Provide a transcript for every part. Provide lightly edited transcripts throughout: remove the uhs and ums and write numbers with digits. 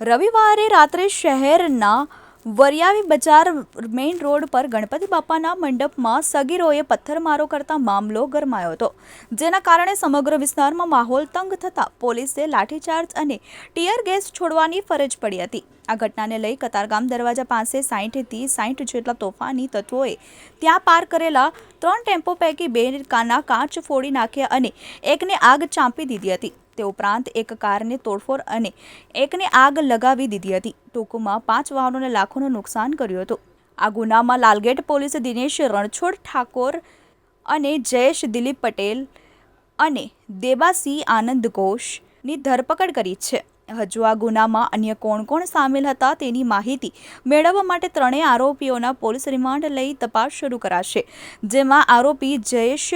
રવિવારે રાત્રે શહેરના વરિયાવી બજાર મેઇન રોડ પર ગણપતિ બાપાના મંડપમાં સગીરોએ પથ્થરમારો કરતા મામલો ગરમાયો હતો, જેના કારણે સમગ્ર વિસ્તારમાં માહોલ તંગ થતા પોલીસે લાઠીચાર્જ અને ટીયર ગેસ છોડવાની ફરજ પડી હતી। આ ઘટનાને લઈ કતારગામ દરવાજા પાસે 60થી 60 જેટલા તોફાની તત્વોએ ત્યાં પાર્ક કરેલા 3 ટેમ્પો પૈકી 2 ના કાચ ફોડી નાખ્યા અને એકને આગ ચાંપી દીધી હતી। તે ઉપરાંત એક કારને તોડફોડ અને એકને આગ લગાવી દીધી હતી। ટૂંકમાં 5 વાહનોને લાખોનું નુકસાન કર્યું હતું। આ ગુનામાં લાલગેટ પોલીસે દિનેશ રણછોડ ઠાકોર અને જયેશ દિલીપ પટેલ અને દેબાસિંહ આનંદ ઘોષની ધરપકડ કરી છે। હજુ આ ગુનામાં અન્ય કોણ કોણ સામેલ હતા તેની માહિતી મેળવવા માટે ત્રણેય આરોપીઓના પોલીસ રિમાન્ડ લઈ તપાસ શરૂ કરાશે, જેમાં આરોપી જયેશ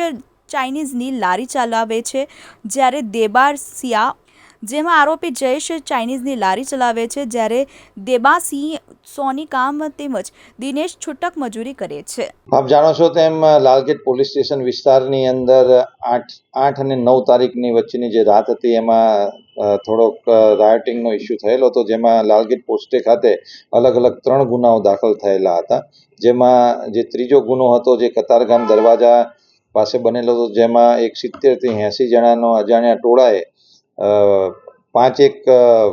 ચાઇનીઝની લારી ચલાવે છે, જ્યારે દેબાસિંહ સોની કામ તેમજ દિનેશ છૂટક મજૂરી કરે છે। આપ જાણો છો તેમ લાલગેટ પોલીસ સ્ટેશન વિસ્તારની અંદર 8 અને 9 તારીખની વચ્ચેની જે રાત હતી એમાં થોડોક રાયોટિંગનો ઇસ્યુ થયેલો હતો, જેમાં લાલગેટ પોસ્ટે ખાતે અલગ અલગ 3 ગુનાઓ દાખલ થયેલા હતા। જેમાં જે ત્રીજો ગુનો હતો જે કતારગામ દરવાજા પાસે બનેલો હતો, જેમાં 70 થી 80 જણાનો અજાણ્યા ટોળાએ 5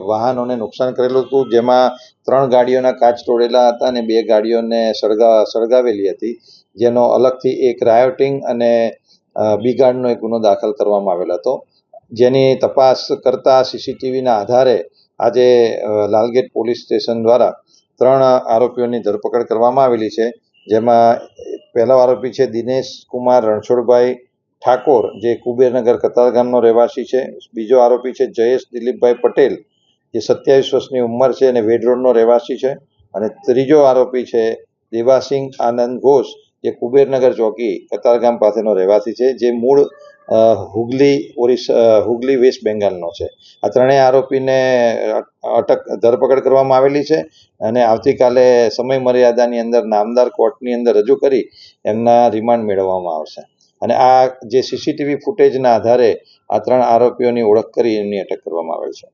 વાહનોને નુકસાન કરેલું હતું, જેમાં 3 ગાડીઓના કાચ તોડેલા હતા અને 2 ગાડીઓને સળગાવેલી હતી, જેનો અલગથી એક રાયોટિંગ અને બિગાડનો એક ગુનો દાખલ કરવામાં આવેલો હતો। જેની તપાસ કરતા સીસીટીવીના આધારે આજે લાલગેટ પોલીસ સ્ટેશન દ્વારા 3 આરોપીઓની ધરપકડ કરવામાં આવેલી છે। જેમાં પહેલો આરોપી છે દિનેશ કુમાર રણછોડભાઈ ઠાકોર, જે કુબેરનગર કતારગામનો રહેવાસી છે। બીજો આરોપી છે જયેશ દિલીપભાઈ પટેલ, જે 27 વર્ષની ઉંમર છે અને વેડ રોડનો રહેવાસી છે। અને ત્રીજો આરોપી છે દેબાસિંહ આનંદ ઘોષ, જે કુબેરનગર ચોકી કતારગામ પાસેનો રહેવાસી છે, જે મૂળ હુગલી વેસ્ટ બેંગાલનો છે। આ ત્રણેય આરોપીને ધરપકડ કરવામાં આવેલી છે અને આવતીકાલે સમય મર્યાદાની અંદર નામદાર કોર્ટની અંદર રજૂ કરી એમના રિમાન્ડ મેળવવામાં આવશે। અને આ જે સીસીટીવી ફૂટેજના આધારે આ 3 આરોપીઓની ઓળખ કરી એમની અટક કરવામાં આવેલ છે।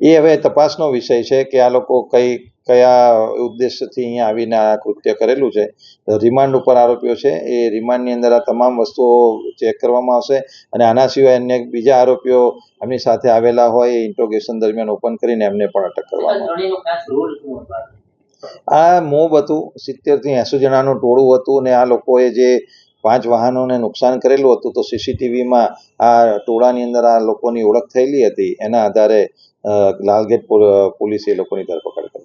એ હવે તપાસનો વિષય છે કે આ લોકો કયા ઉદ્દેશથી અહીંયા આવીને આ કૃત્ય કરેલું છે। રિમાન્ડ ઉપર આરોપીઓ છે, એ રિમાન્ડની અંદર આ તમામ વસ્તુઓ ચેક કરવામાં આવશે અને આના સિવાય અન્ય બીજા આરોપીઓ એમની સાથે આવેલા હોય એ ઇન્ટ્રોગેશન દરમિયાન ઓપન કરીને એમને પણ અટક કરવામાં આવશે। આ મોબ હતું, 70 થી 80 જણાનું ટોળું હતું અને આ લોકોએ જે 5 વાહનોને નુકસાન કરેલું હતું, તો સીસીટીવીમાં આ ટોળાની અંદર આ લોકોની ઓળખ થયેલી હતી। એના આધારે લાલગેટ પોલીસે એ લોકોની ધરપકડ કરી।